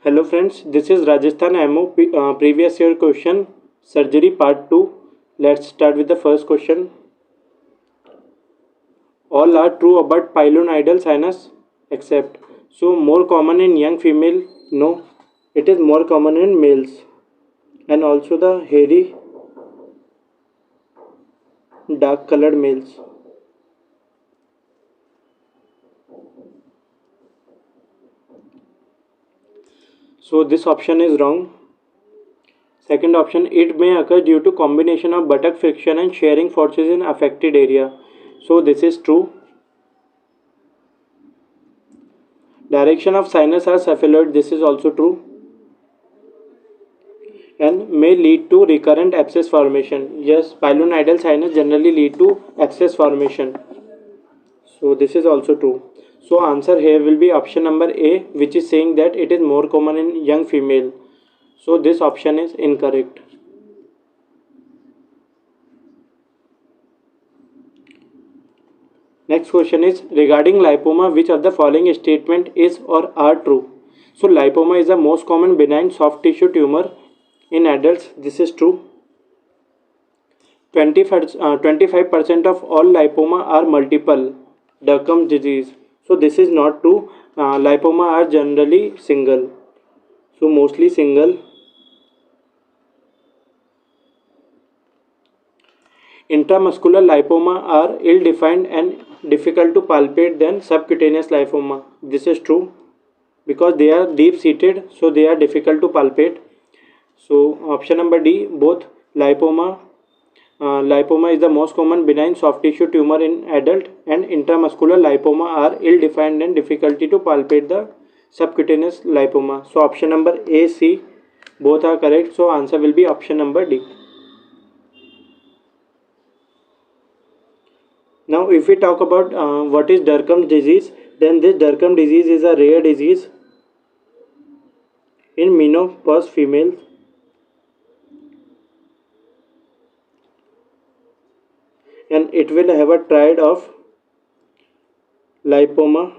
Hello friends, this is Rajasthan MO previous year question surgery part 2. Let's start with the first question. All are true about pilonidal sinus except. So more common in young female? No, it is more common in males. And also the hairy dark colored males. So this option is wrong. Second option, it may occur due to combination of buttock friction and shearing forces in affected area. So this is true. Direction of sinus are cephaloid. This is also true. And may lead to recurrent abscess formation. Yes, pilonidal sinus generally lead to abscess formation. So this is also true. So answer here will be option number A, which is saying that it is more common in young female. So this option is incorrect. Next question is regarding lipoma, which of the following statement is or are true? So lipoma is the most common benign soft tissue tumor in adults. This is true. 25% of all lipoma are multiple Derkam disease. So this is not true. Lipoma are generally single. So mostly single. Intramuscular lipoma are ill-defined and difficult to palpate than subcutaneous lipoma. This is true because they are deep-seated, so they are difficult to palpate. So option number D, both lipoma. Lipoma is the most common benign soft tissue tumor in adult, and intramuscular lipoma are ill-defined and difficulty to palpate the subcutaneous lipoma. So option number A, C, both are correct. So answer will be option number D. Now, if we talk about what is Derkam disease, then this Derkam disease is a rare disease in menopause females, and it will have a triad of lipoma,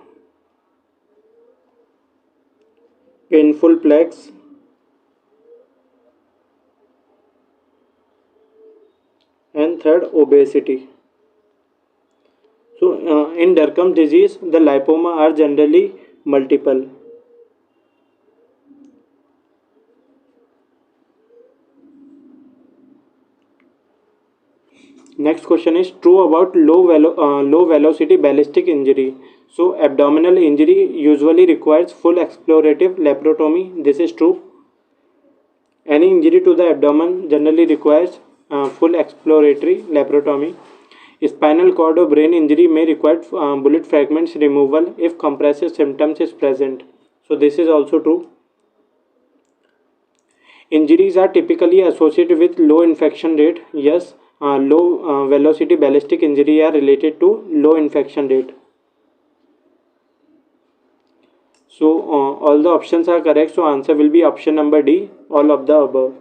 painful plaques, and third obesity. So, in Derkam disease, the lipoma are generally multiple. Next question is true about low velocity ballistic injury. So, abdominal injury usually requires full explorative laparotomy. This is true. Any injury to the abdomen generally requires full exploratory laparotomy. Spinal cord or brain injury may require bullet fragments removal if compressive symptoms is present. So this is also true. Injuries are typically associated with low infection rate. Yes, low velocity ballistic injury are related to low infection rate. So all the options are correct. So answer will be option number D, all of the above.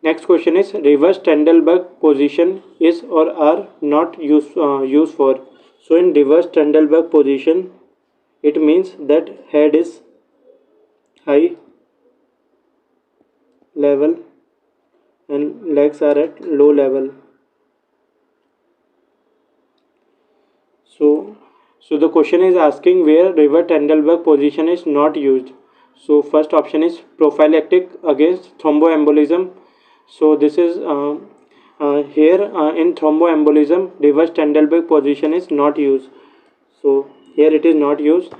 Next question is reverse Trendelenburg position is or are not used for. So in reverse Trendelenburg position, it means that head is high level and legs are at low level. So the question is asking where reverse Trendelenburg position is not used. So first option is prophylactic against thromboembolism. So this is here in thromboembolism reverse Trendelenburg position is not used. So here it is not used.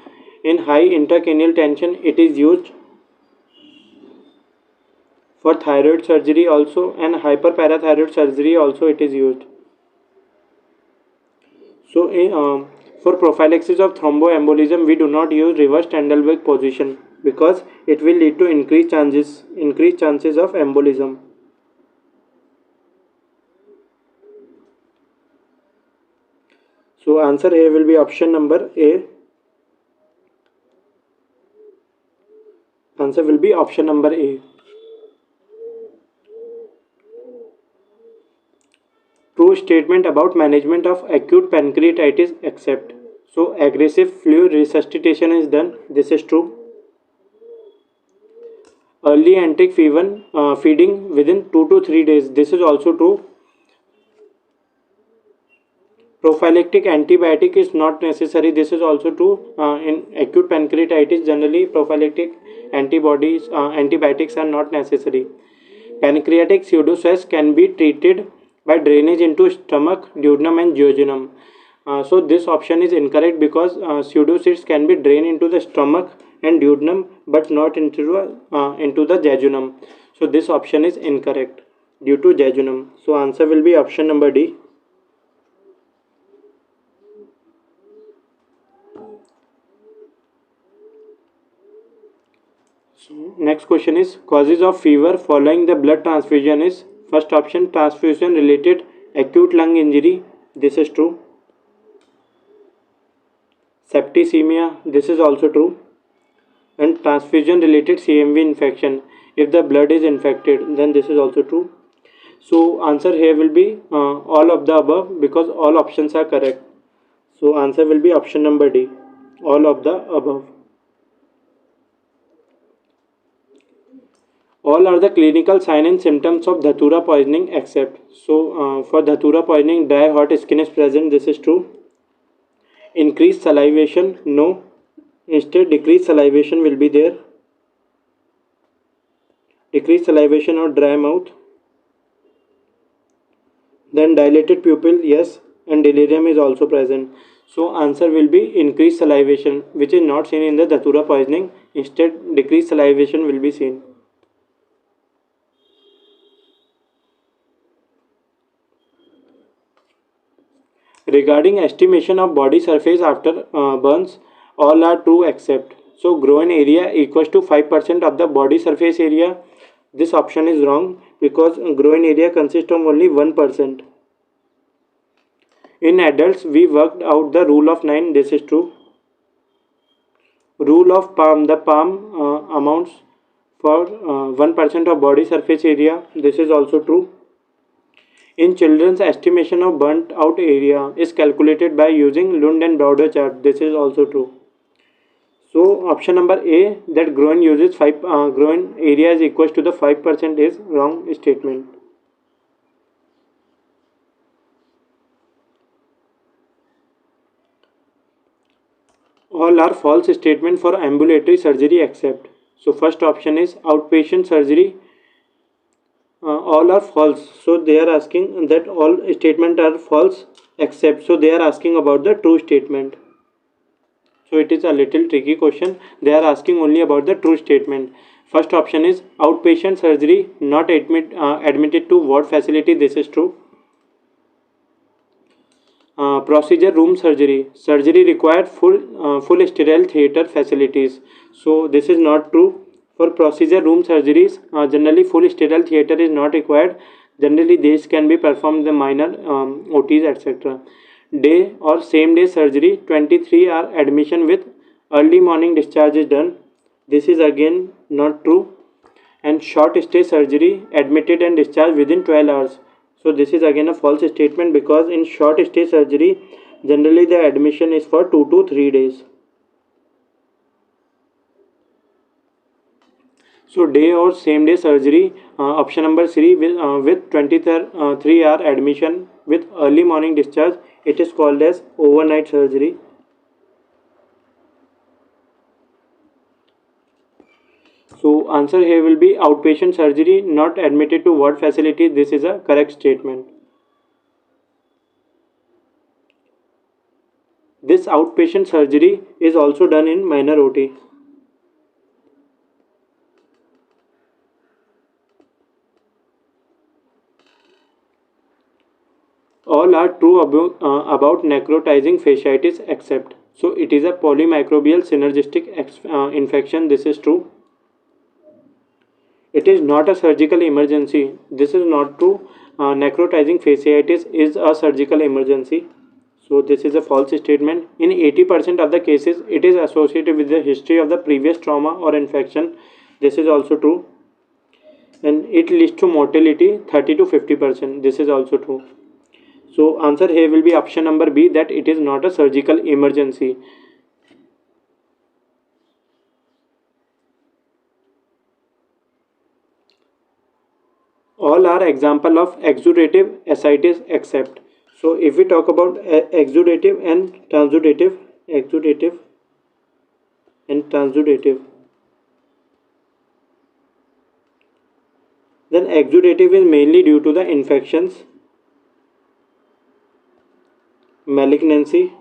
In high intracranial tension it is used for thyroid surgery also, and hyperparathyroid surgery also it is used. So for prophylaxis of thromboembolism we do not use reverse Trendelenburg position because it will lead to increased chances of embolism. So answer here will be option number A. Answer will be option number A. True true statement about management of acute pancreatitis except. So aggressive fluid resuscitation is done. This is true. Early enteric feeding within 2 to 3 days. This is also true. Prophylactic antibiotic is not necessary. This is also true. In acute pancreatitis, generally prophylactic antibiotics are not necessary. Pancreatic pseudocysts can be treated by drainage into stomach, duodenum, and jejunum. So this option is incorrect because pseudocysts can be drained into the stomach and duodenum, but not into the jejunum. So this option is incorrect due to jejunum. So answer will be option number D. So next question is causes of fever following the blood transfusion is first option transfusion related acute lung injury. This is true. Septicemia, this is also true. And transfusion related CMV infection, if the blood is infected, then this is also true. So answer here will be all of the above because all options are correct. So answer will be option number D, all of the above. All are the clinical sign and symptoms of Dhatura poisoning except. So for Dhatura poisoning, dry hot skin is present. This is true. Increased salivation, no. Instead, decreased salivation will be there. Decreased salivation or dry mouth. Then dilated pupil, yes, and delirium is also present. So answer will be increased salivation, which is not seen in the Dhatura poisoning. Instead, decreased salivation will be seen. Regarding estimation of body surface after burns, all are true except. So groin area equals to 5% of the body surface area. This option is wrong because groin area consists of only 1%. In adults, we worked out the rule of 9. This is true. Rule of palm, the palm amounts for 1% of body surface area. This is also true. In children's, estimation of burnt out area is calculated by using Lund and Browder chart. This is also true. So option number A, that groin uses groin area is equals to the 5% is wrong statement. All are false statement for ambulatory surgery except. So first option is outpatient surgery. All are false. So they are asking that all statements are false except. So they are asking about the true statement. So it is a little tricky question. They are asking only about the true statement. First option is outpatient surgery, not admitted to ward facility. This is true. Procedure room surgery. Surgery required full sterile theater facilities. So this is not true. For procedure room surgeries, generally full sterile theater is not required. Generally, these can be performed in the minor OTs, etc. Day or same day surgery, 23-hour admission with early morning discharge is done. This is again not true. And short stay surgery, admitted and discharged within 12 hours. So this is again a false statement because in short stay surgery, generally the admission is for 2 to 3 days. So day or same day surgery, option number 3 with 23-hour admission with early morning discharge, it is called as overnight surgery. So answer here will be outpatient surgery, not admitted to ward facility. This is a correct statement. This outpatient surgery is also done in minor OT. All are true about necrotizing fasciitis except. So it is a polymicrobial synergistic infection. This is true. It is not a surgical emergency. This is not true. Necrotizing fasciitis is a surgical emergency. So this is a false statement. In 80% of the cases, it is associated with the history of the previous trauma or infection. This is also true. And it leads to mortality 30 to 50%. This is also true. So answer here will be option number B, that it is not a surgical emergency. All are example of exudative ascites except. So if we talk about exudative and transudative, exudative and transudative, then exudative is mainly due to the infections, malignancy,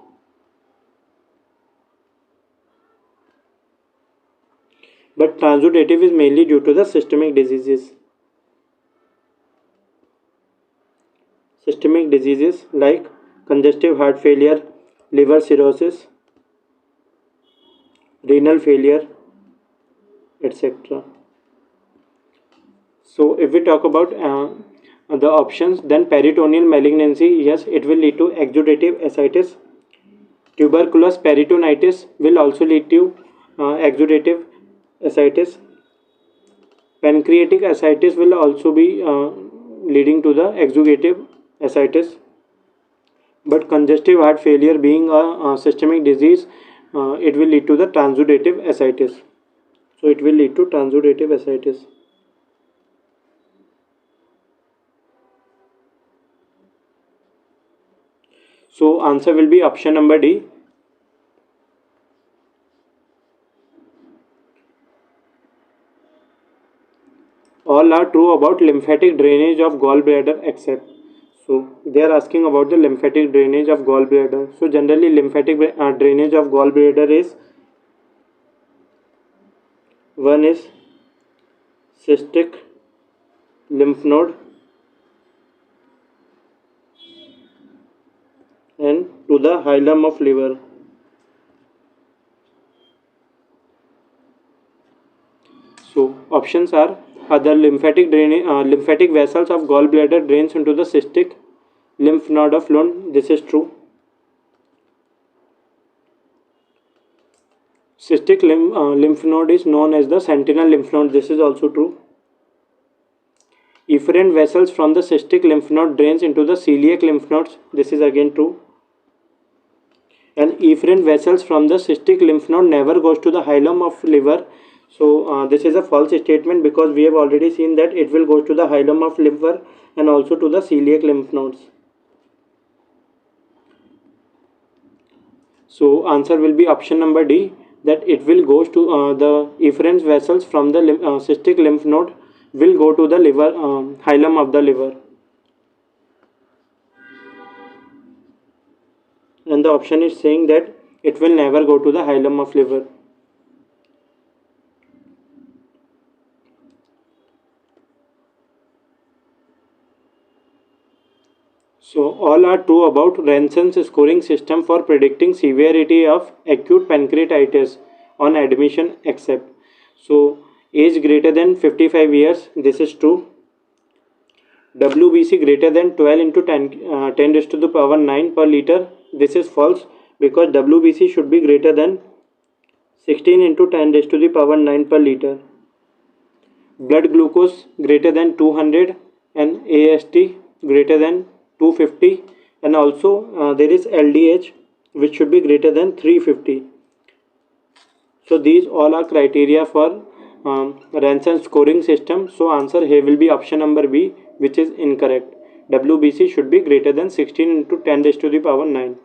but transudative is mainly due to the systemic diseases. Systemic diseases like congestive heart failure, liver cirrhosis, renal failure, etc. So if we talk about the options, then peritoneal malignancy, yes, it will lead to exudative ascites. Tuberculous peritonitis will also lead to exudative ascites. Pancreatic ascites will also be leading to the exudative ascites. But congestive heart failure being a systemic disease, it will lead to the transudative ascites. So it will lead to transudative ascites. So answer will be option number D. All are true about lymphatic drainage of gallbladder except. So they are asking about the lymphatic drainage of gallbladder. So generally lymphatic drainage of gallbladder is, one is cystic lymph node and to the hilum of liver. So options are the lymphatic vessels of gallbladder drains into the cystic lymph node of lung. This is true. Cystic lymph node is known as the sentinel lymph node. This is also true. Efferent vessels from the cystic lymph node drains into the celiac lymph nodes. This is again true. And efferent vessels from the cystic lymph node never goes to the hilum of liver. So this is a false statement, because we have already seen that it will go to the hilum of liver and also to the celiac lymph nodes. So answer will be option number D, that it will goes to the efferent vessels from the cystic lymph node will go to the liver, hilum of the liver. And the option is saying that it will never go to the hilum of liver. So all are true about Ranson's scoring system for predicting severity of acute pancreatitis on admission except. So age greater than 55 years, this is true. WBC greater than 12 into 10 raised to the power 9 per liter, this is false, because WBC should be greater than 16 into 10 raised to the power 9 per liter. Blood glucose greater than 200 and AST greater than 250, and also there is LDH which should be greater than 350. So these all are criteria for Ranson scoring system. So answer here will be option number B, which is incorrect. WBC should be greater than 16 into 10 raised to the power 9.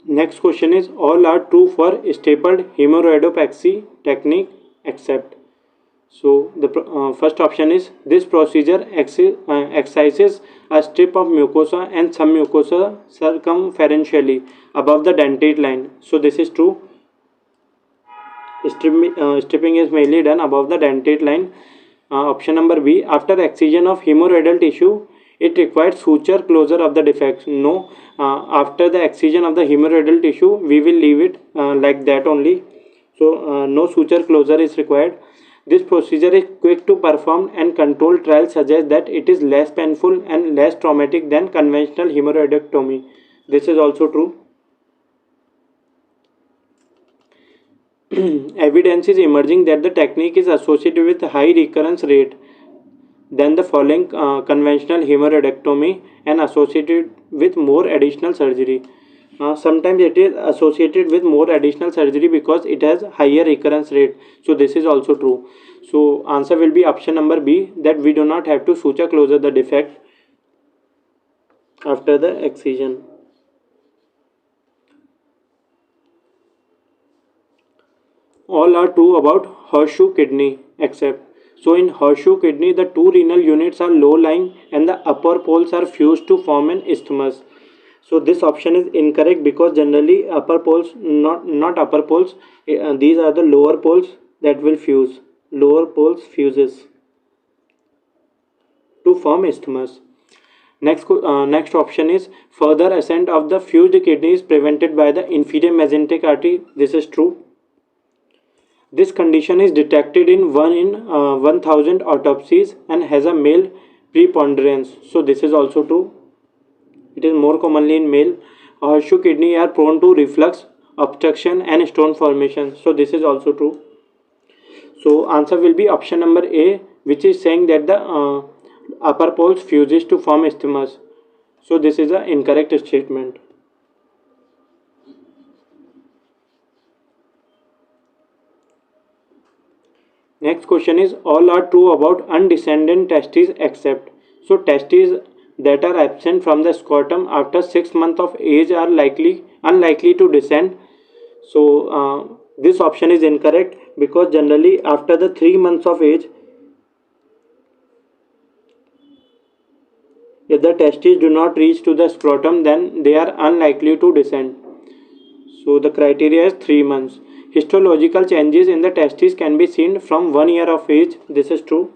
Next question is, all are true for stapled hemorrhoidopexy technique except. So the first option is, this procedure excises a strip of mucosa and some mucosa circumferentially above the dentate line. So this is true. Stripping is mainly done above the dentate line. Option number B, after excision of hemorrhoidal tissue, it requires suture closure of the defects. No, after the excision of the hemorrhoidal tissue, we will leave it like that only. So no suture closure is required. This procedure is quick to perform, and controlled trials suggest that it is less painful and less traumatic than conventional hemorrhoidectomy. This is also true. evidence is emerging that the technique is associated with high recurrence rate than the following conventional hemorrhoidectomy and associated with more additional surgery. Sometimes it is associated with more additional surgery because it has higher recurrence rate. So this is also true. So answer will be option number B, that we do not have to suture closure the defect after the excision. All are true about horseshoe kidney except. So in horseshoe kidney, the two renal units are low lying and the upper poles are fused to form an isthmus. So this option is incorrect because generally upper poles, not upper poles, these are the lower poles that will fuse. Lower poles fuses to form isthmus. Next option is further ascent of the fused kidney is prevented by the inferior mesenteric artery. This is true. This condition is detected in 1,000 autopsies and has a male preponderance. So this is also true. It is more commonly in male. Horseshoe kidney are prone to reflux, obstruction and stone formation. So this is also true. So answer will be option number A, which is saying that the upper poles fuses to form isthmus. So this is an incorrect statement. Next question is all are true about undescended testes except. So testes that are absent from the scrotum after 6 months of age are unlikely to descend. So this option is incorrect because generally after the 3 months of age, if the testes do not reach to the scrotum, then they are unlikely to descend. So the criteria is 3 months. Histological changes in the testes can be seen from 1 year of age. This is true.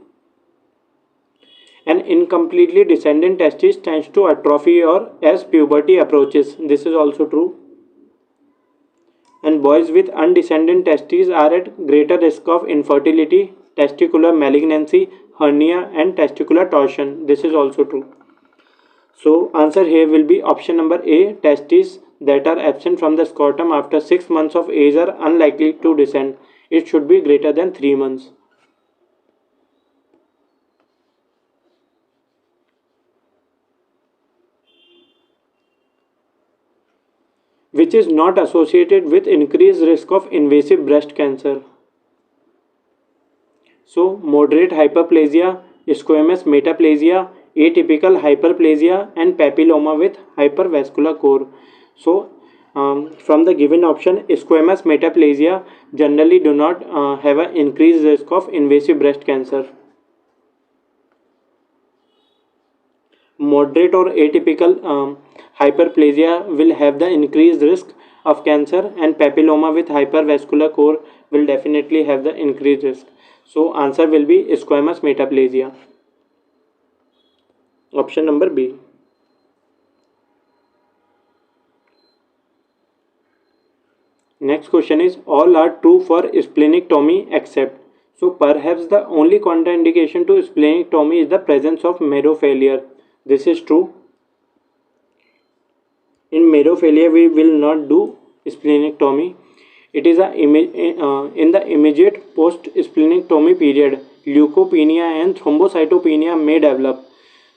An incompletely descendant testis tends to atrophy or as puberty approaches. This is also true. And boys with undescended testes are at greater risk of infertility, testicular malignancy, hernia and testicular torsion. This is also true. So answer here will be option number A, testes that are absent from the scrotum after 6 months of age are unlikely to descend. It should be greater than 3 months. Which is not associated with increased risk of invasive breast cancer. So moderate hyperplasia, squamous metaplasia, atypical hyperplasia and papilloma with hypervascular core. So from the given option, squamous metaplasia generally do not have an increased risk of invasive breast cancer. Moderate or atypical hyperplasia will have the increased risk of cancer, and papilloma with hypervascular core will definitely have the increased risk. So answer will be squamous metaplasia. Option number B. Next question is all are true for splenectomy except. So perhaps the only contraindication to splenectomy is the presence of marrow failure. This is true. In marrow failure we will not do splenectomy. It is in the immediate post splenectomy period, leukopenia and thrombocytopenia may develop.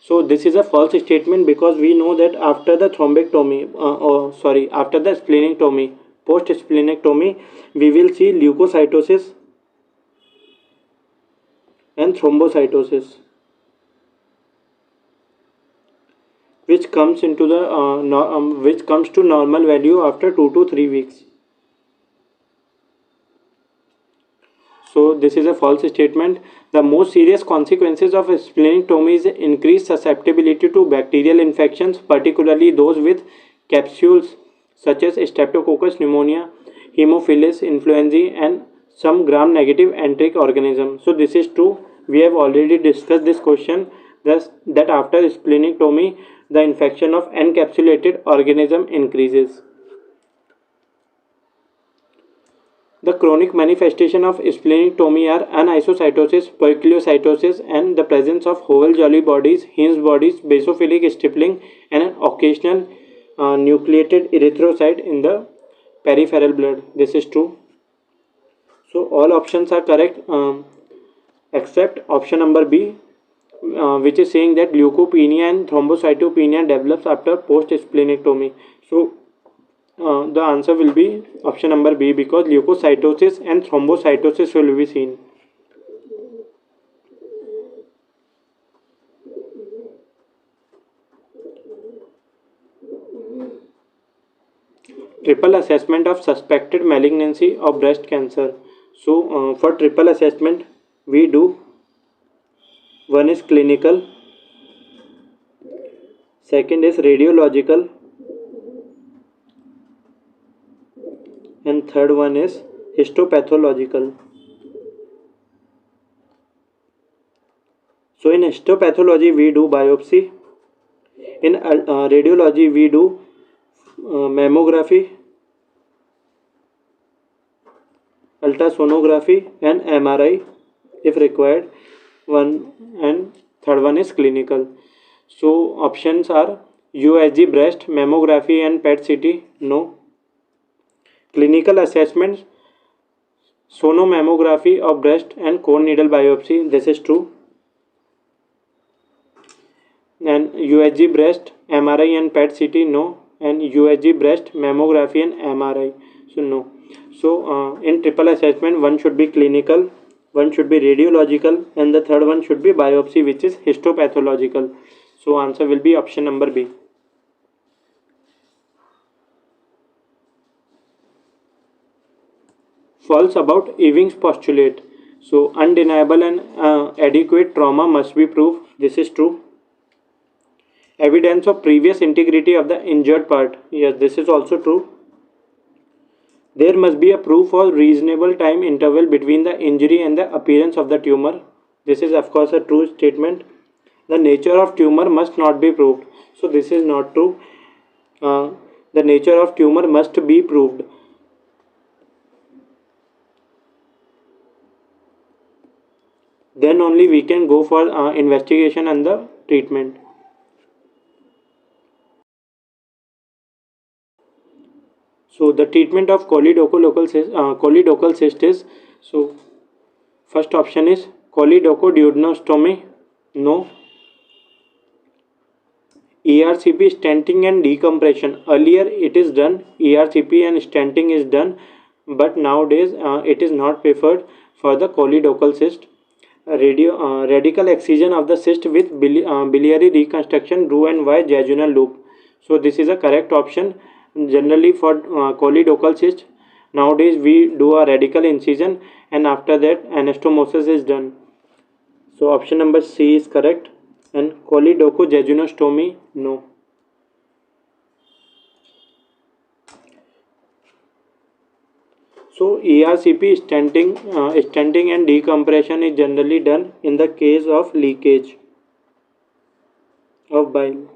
So this is a false statement because we know that after the after the splenectomy, post splenectomy, we will see leukocytosis and thrombocytosis, which comes into the which comes to normal value after 2 to 3 weeks. So this is a false statement. The most serious consequences of splenectomy is increased susceptibility to bacterial infections, particularly those with capsules such as Streptococcus pneumonia, Haemophilus influenzae and some gram-negative enteric organism. So this is true. We have already discussed this question, thus that after splenectomy the infection of encapsulated organism increases. The chronic manifestation of splenectomy are anisocytosis, poikilocytosis, and the presence of Howell-Jolly bodies, Heinz bodies, basophilic stippling, and an occasional nucleated erythrocyte in the peripheral blood. This is true. So all options are correct except option number B, which is saying that leukopenia and thrombocytopenia develops after post-splenectomy. So the answer will be option number B, because leukocytosis and thrombocytosis will be seen. Triple assessment of suspected malignancy of breast cancer. So for triple assessment we do, one is clinical, second is radiological, and third one is histopathological. So in histopathology we do biopsy, in radiology we do mammography, ultrasonography and MRI if required. One and third one is clinical. So options are USG breast, mammography and PET CT, no. Clinical assessments, sonomammography of breast and core needle biopsy, this is true. And USG breast, MRI and PET CT, no. And USG breast, mammography and MRI, so no. So in triple assessment, one should be clinical, one should be radiological, and the third one should be biopsy, which is histopathological. So answer will be option number B. False about Ewing's postulate. So undeniable and adequate trauma must be proved. This is true. Evidence of previous integrity of the injured part. Yes, this is also true. There must be a proof for reasonable time interval between the injury and the appearance of the tumor. This is of course a true statement. The nature of tumor must not be proved. So this is not true. The nature of tumor must be proved. Then only we can go for investigation and the treatment. So the treatment of choledochal cyst is, so first option is choledochoduodenostomy, no. ERCP, stenting and decompression. Earlier it is done, ERCP and stenting is done, but nowadays it is not preferred for the choledochal cyst. Radical excision of the cyst with biliary reconstruction, Roux-en-Y jejunal loop. So this is a correct option. Generally for choledochal cyst, nowadays we do a radical incision and after that anastomosis is done. So option number C is correct, and choledochojejunostomy, no. So ERCP, stenting and decompression is generally done in the case of leakage of bile.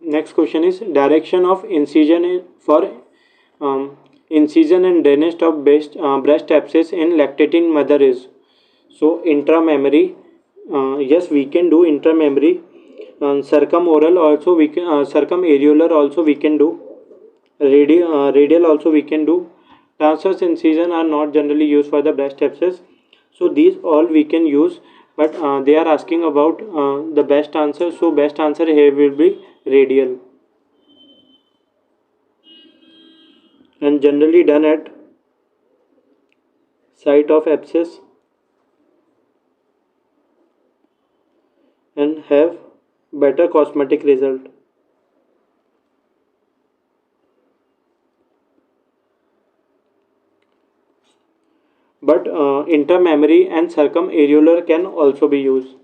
Next question is direction of incision for incision and drainage of breast abscess in lactating mother is. So intramammary, yes we can do intramammary. Circumoral also we can, circumareolar also we can do. Radial also we can do. Transverse incision are not generally used for the breast abscess. So these all we can use, but they are asking about the best answer. So best answer here will be radial, and generally done at site of abscess and have better cosmetic result. But intramammary and circumareolar can also be used.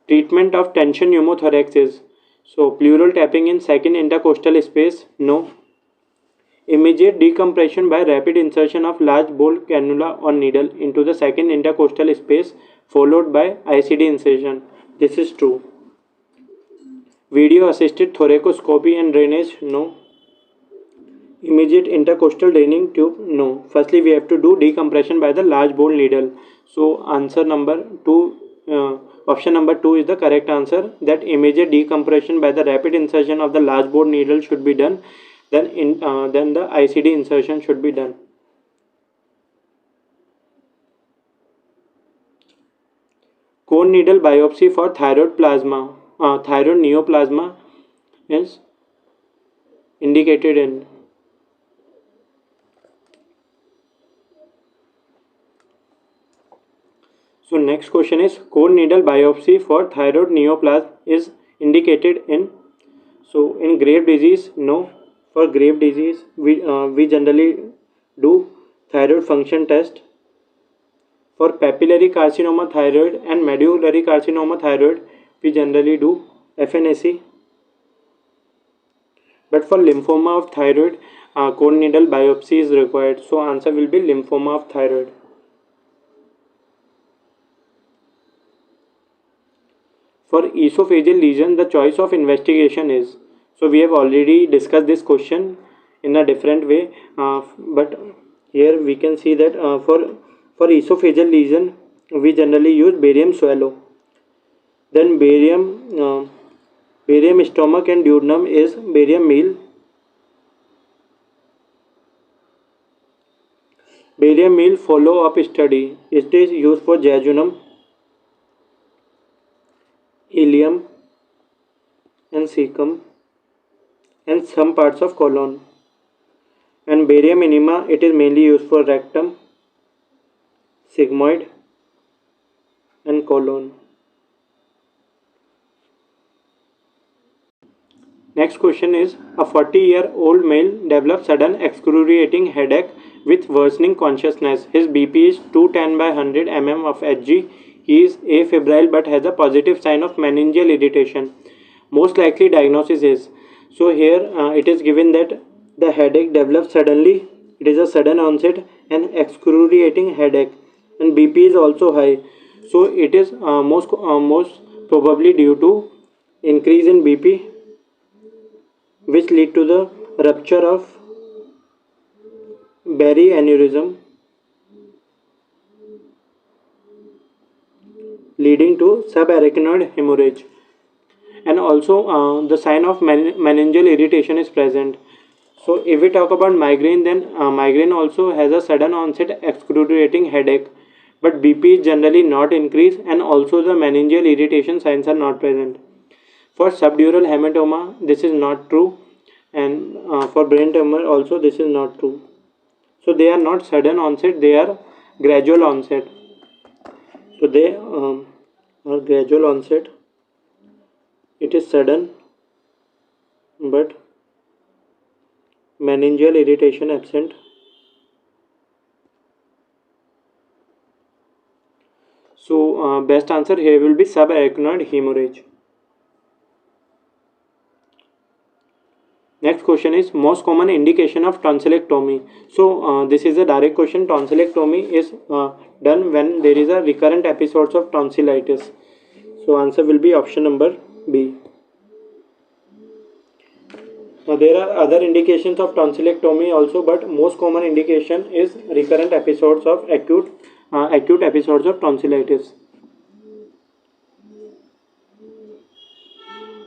Treatment of tension pneumothorax is, so pleural tapping in second intercostal space, no. Immediate decompression by rapid insertion of large bore cannula or needle into the second intercostal space followed by ICD incision, this is true. Video assisted thoracoscopy and drainage, no. Immediate intercostal draining tube, no. Firstly we have to do decompression by the large bore needle. So answer number 2 option number 2 is the correct answer, that immediate decompression by the rapid insertion of the large bore needle should be done, then the ICD insertion should be done. Cone needle biopsy for thyroid neoplasma is indicated in. So next question is, cone needle biopsy for thyroid neoplasm is indicated in. So in Graves' disease, no. For Graves' disease, we generally do thyroid function test. For papillary carcinoma thyroid and medullary carcinoma thyroid, we generally do FNAC. But for lymphoma of thyroid, cone needle biopsy is required. So answer will be lymphoma of thyroid. For esophageal lesion, the choice of investigation is. So we have already discussed this question in a different way, but here we can see that for esophageal lesion, we generally use barium swallow. Then barium stomach and duodenum is barium meal. Barium meal follow-up study. It is used for jejunum, ileum and cecum and some parts of colon. And barium enema, it is mainly used for rectum, sigmoid and colon. Next question is, a 40-year-old male develops sudden excruciating headache with worsening consciousness. His BP is 210 by 100 mm of Hg. He is afebrile but has a positive sign of meningeal irritation. Most likely diagnosis is. So here it is given that the headache develops suddenly. It is a sudden onset and excruciating headache, and BP is also high. So it is most probably due to increase in BP, which lead to the rupture of Barry aneurysm, leading to subarachnoid hemorrhage. And also the sign of meningeal irritation is present. So if we talk about migraine, then migraine also has a sudden onset excruciating headache, but BP is generally not increased, and also the meningeal irritation signs are not present. For subdural hematoma, this is not true, and for brain tumor also this is not true. So they are not sudden onset, they are gradual onset. So they are gradual onset. It is sudden, but meningeal irritation absent. So best answer here will be subarachnoid hemorrhage. Next question is, most common indication of tonsillectomy. So this is a direct question. Tonsillectomy is done when there is a recurrent episodes of tonsillitis. So answer will be option number B. Now there are other indications of tonsillectomy also, but most common indication is recurrent episodes of acute episodes of tonsillitis.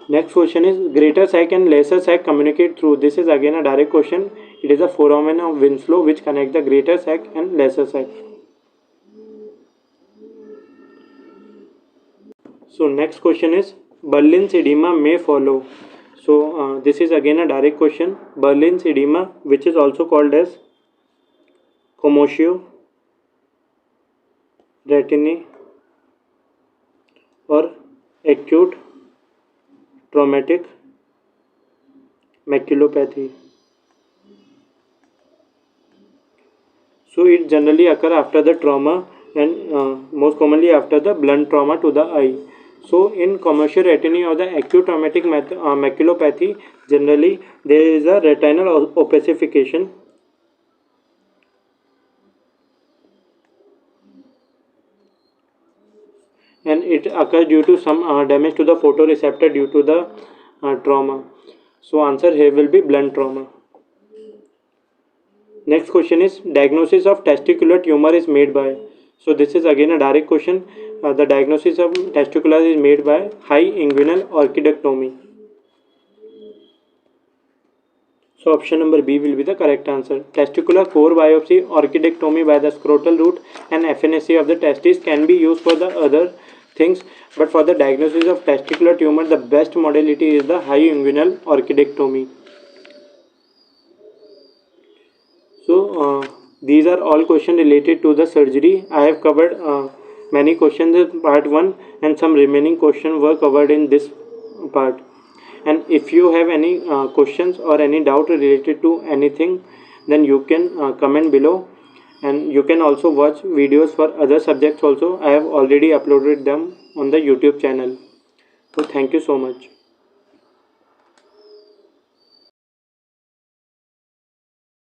Next question is, greater sac and lesser sac communicate through. This is again a direct question. It is a foramen of Winslow which connect the greater sac and lesser sac. So next question is, Berlin's edema may follow. So this is again a direct question. Berlin's edema, which is also called as commotio retinae or acute traumatic maculopathy. So it generally occur after the trauma, and most commonly after the blunt trauma to the eye. So in commotio retinae or the acute traumatic maculopathy, generally there is a retinal opacification. And it occurs due to some damage to the photoreceptor due to the trauma. So answer here will be blunt trauma. Next question is, diagnosis of testicular tumor is made by. So this is again a direct question. The diagnosis of testicular is made by high inguinal orchidectomy. So option number B will be the correct answer. Testicular core biopsy, orchidectomy by the scrotal root, and FNAC of the testis can be used for the other things, but for the diagnosis of testicular tumor, the best modality is the high inguinal orchidectomy. So these are all questions related to the surgery. I have covered many questions in part 1 and some remaining questions were covered in this part. And if you have any questions or any doubt related to anything, then you can comment below, and you can also watch videos for other subjects also. I have already uploaded them on the YouTube channel. So thank you so much.